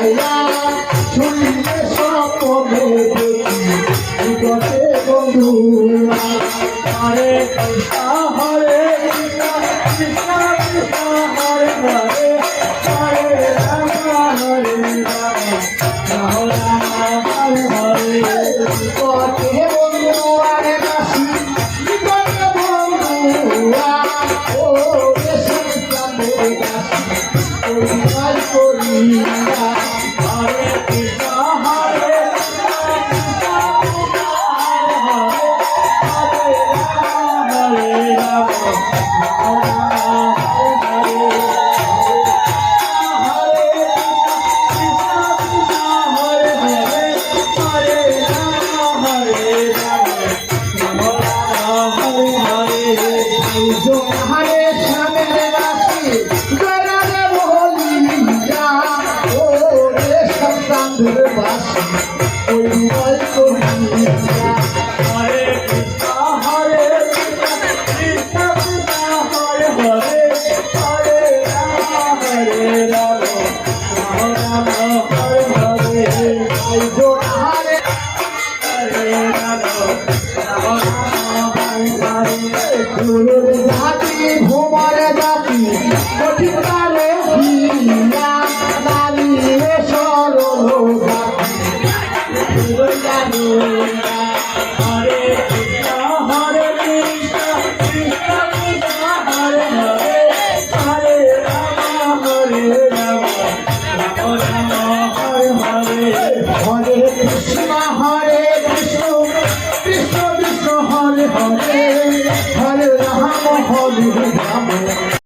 ছায়া শুনলে স্বপ্নে দেখি বিগতে বন্ধুরা হরে কৃষ্ণ হরে কৃষ্ণ কৃষ্ণ কৃষ্ণ হরে হরে হরে রাম হরে রাম রাম রাম হরে হরে বিগতে বন্ধুয়ারে বাসি বিগতে বন্ধুয়া ও দেশের চাঁদের বাসি পরিবার করিয়া হরে কৃষ্ণ হরে হরে শ্যামের বাসি জয়রাধে বলিয়া ও রে সন্তানদের বাসি ওই বল করিয়া হরে কৃষ্ণ হরে কৃষ্ণ কৃষ্ণ কৃষ্ণ হরে হরে হরে রাম রাম রাম হরে হরে হরে হরে রাম গুরুর জাতি ভোমর জাতি কঠিন কালে হিয়া নারী সরল জাতি হরে কৃষ্ণ হরে কৃষ্ণ কৃষ্ণ কৃষ্ণ হরে হরে হরে রাম রাম রাম হরে হরে হরে কৃষ্ণ হরে কৃষ্ণ কৃষ্ণ কৃষ্ণ হরে হরে হরে রাম হরে